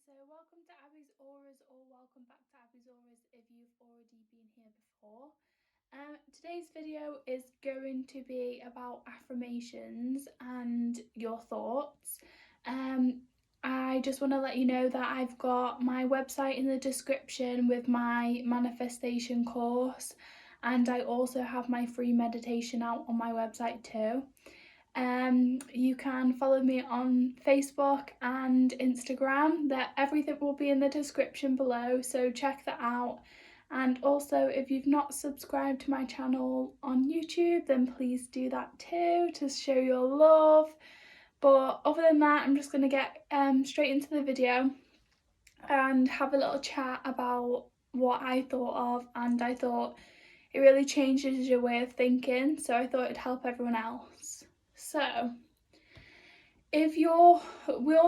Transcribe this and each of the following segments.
So welcome to Abby's Auras, or welcome back to Abby's Auras if you've already been here before. Today's video is going to be about affirmations and your thoughts. I just want to let you know that I've got my website in the description with my manifestation course, and I also have my free meditation out on my website too. You can follow me on Facebook and Instagram. That everything will be in the description below, so check that out. And also, if you've not subscribed to my channel on YouTube, then please do that too to show your love. But other than that, I'm just going to get straight into the video and have a little chat about what I thought of, and I thought it really changes your way of thinking, so I thought it'd help everyone else. So, we all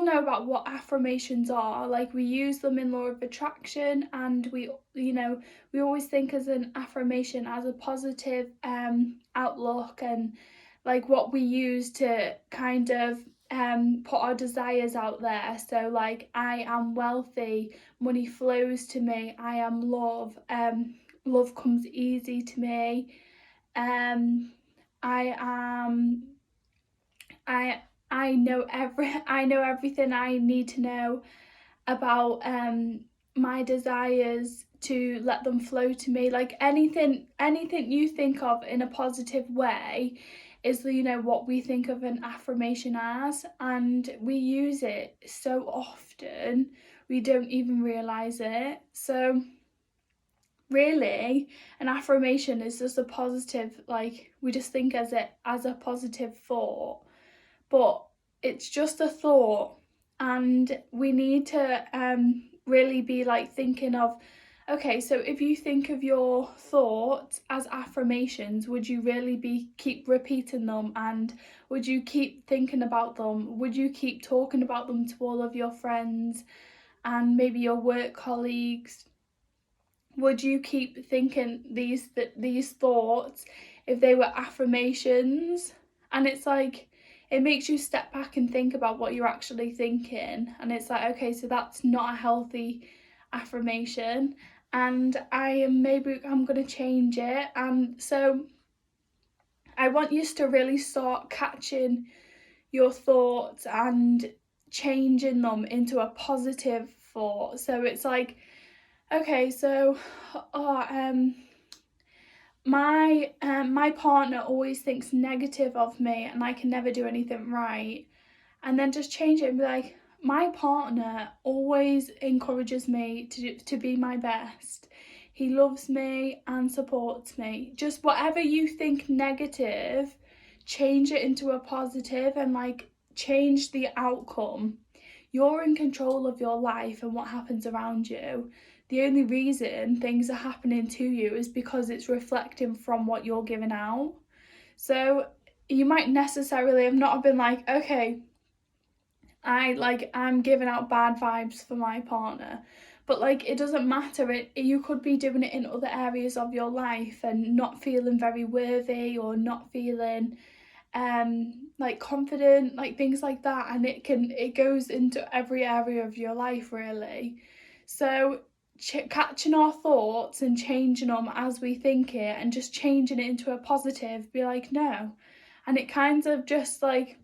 know about what affirmations are. Like, we use them in law of attraction, and we always think as an affirmation as a positive outlook, and like what we use to kind of put our desires out there. So like, I am wealthy, money flows to me, I am love, love comes easy to me, I know everything I need to know about my desires to let them flow to me. Like, anything you think of in a positive way is what we think of an affirmation as, and we use it so often we don't even realize it. So really, an affirmation is just a positive, like, we just think as a positive thought, but it's just a thought, and we need to really be like thinking of, okay, so if you think of your thoughts as affirmations, would you really keep repeating them, and would you keep thinking about them? Would you keep talking about them to all of your friends and maybe your work colleagues? Would you keep thinking these thoughts if they were affirmations? And it's like, it makes you step back and think about what you're actually thinking, and it's like, okay, so that's not a healthy affirmation, and I'm going to change it. And so I want you to really start catching your thoughts and changing them into a positive thought. So it's like, okay, so my partner always thinks negative of me and I can never do anything right. And then just change it and be like, my partner always encourages me to be my best. He loves me and supports me. Just whatever you think negative, change it into a positive, and like, change the outcome. You're in control of your life and what happens around you. The only reason things are happening to you is because it's reflecting from what you're giving out. So you might necessarily have not been like, okay, I'm giving out bad vibes for my partner, but like, it doesn't matter. You could be doing it in other areas of your life and not feeling very worthy, or not feeling like confident, like things like that, and it goes into every area of your life, really. So catching our thoughts and changing them as we think it, and just changing it into a positive, be like, no. And it kind of just like,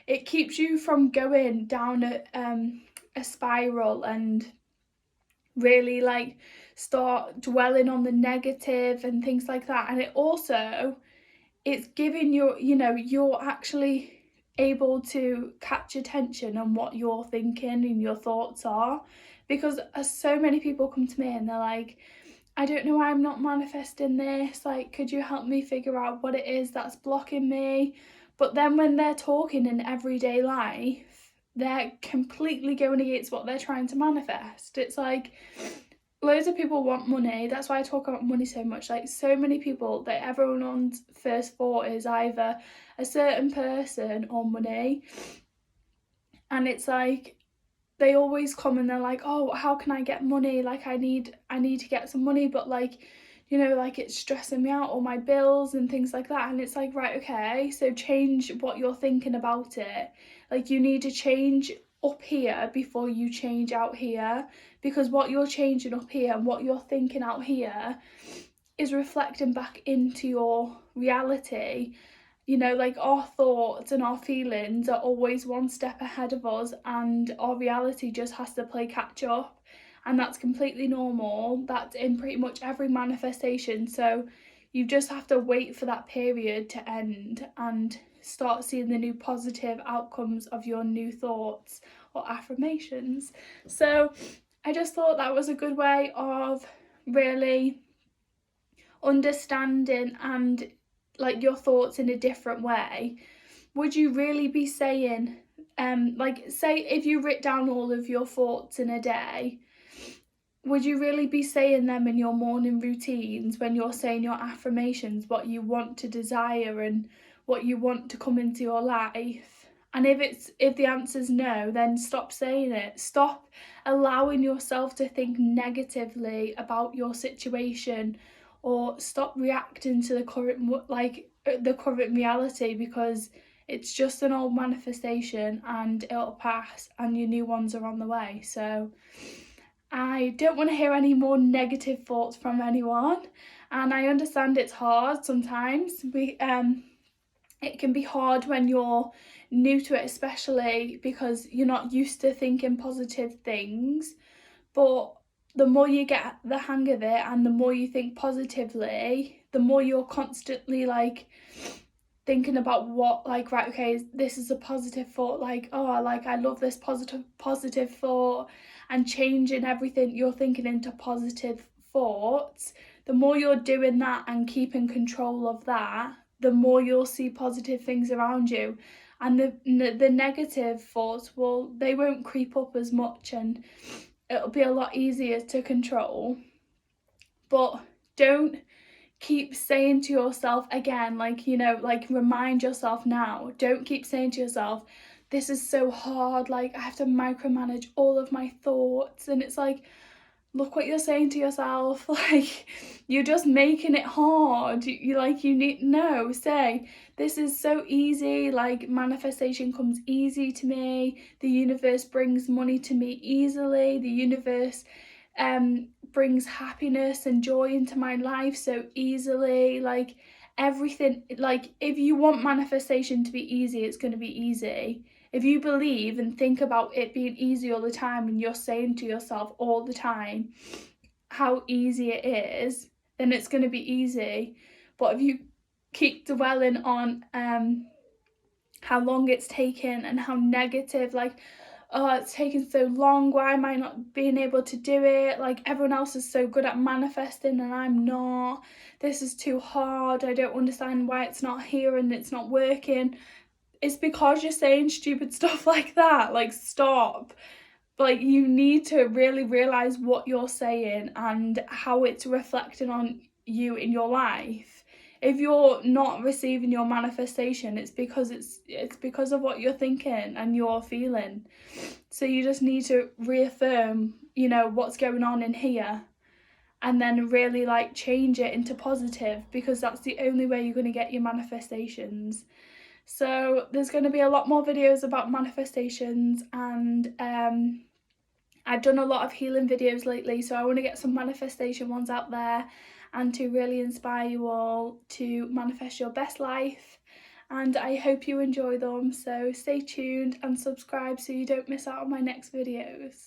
it keeps you from going down a spiral and really like start dwelling on the negative and things like that. And it's giving you're actually able to catch attention on what you're thinking and your thoughts are. Because so many people come to me and they're like, I don't know why I'm not manifesting this, like, could you help me figure out what it is that's blocking me? But then when they're talking in everyday life, they're completely going against what they're trying to manifest. It's like, loads of people want money. That's why I talk about money so much. Like, so many people, that everyone's first thought is either a certain person or money. And it's like, they always come and they're like, oh, how can I get money? Like, I need to get some money, but like, like, it's stressing me out, all my bills and things like that. And it's like, right, okay, so change what you're thinking about it. Like, you need to change up here before you change out here, because what you're changing up here and what you're thinking out here is reflecting back into your reality. You know, like our thoughts and our feelings are always one step ahead of us, and our reality just has to play catch up. And that's completely normal. That's in pretty much every manifestation. So you just have to wait for that period to end and start seeing the new positive outcomes of your new thoughts or affirmations. So I just thought that was a good way of really understanding and like your thoughts in a different way. Would you really be saying, like, say if you wrote down all of your thoughts in a day, would you really be saying them in your morning routines when you're saying your affirmations, what you want to desire and what you want to come into your life? And if the answer's no, then stop saying it. Stop allowing yourself to think negatively about your situation, or stop reacting to the current reality, because it's just an old manifestation and it'll pass and your new ones are on the way. So I don't want to hear any more negative thoughts from anyone, and I understand it's hard sometimes. It can be hard when you're new to it, especially because you're not used to thinking positive things. But the more you get the hang of it and the more you think positively, the more you're constantly like thinking about what, like, right, okay, this is a positive thought, like, oh, like I love this positive thought, and changing everything you're thinking into positive thoughts. The more you're doing that and keeping control of that, the more you'll see positive things around you, and the negative thoughts they won't creep up as much, and it'll be a lot easier to control. But don't keep saying to yourself again, like, you know, like, remind yourself now, don't keep saying to yourself, this is so hard, like I have to micromanage all of my thoughts. And it's like, look what you're saying to yourself, like you're just making it hard. You need no say, this is so easy, like manifestation comes easy to me, the universe brings money to me easily, the universe brings happiness and joy into my life so easily. Like everything, like if you want manifestation to be easy, it's going to be easy. If you believe and think about it being easy all the time, and you're saying to yourself all the time how easy it is, then it's going to be easy. But if you keep dwelling on how long it's taken and how negative, like, oh, it's taken so long, why am I not being able to do it? Like everyone else is so good at manifesting and I'm not. This is too hard. I don't understand why it's not here and it's not working. It's because you're saying stupid stuff like that. Like, stop. Like, you need to really realise what you're saying and how it's reflecting on you in your life. If you're not receiving your manifestation, it's because of what you're thinking and you're feeling. So you just need to reaffirm, you know, what's going on in here, and then really like change it into positive, because that's the only way you're going to get your manifestations. So there's going to be a lot more videos about manifestations, and I've done a lot of healing videos lately, so I want to get some manifestation ones out there and to really inspire you all to manifest your best life. And I hope you enjoy them, so stay tuned and subscribe so you don't miss out on my next videos.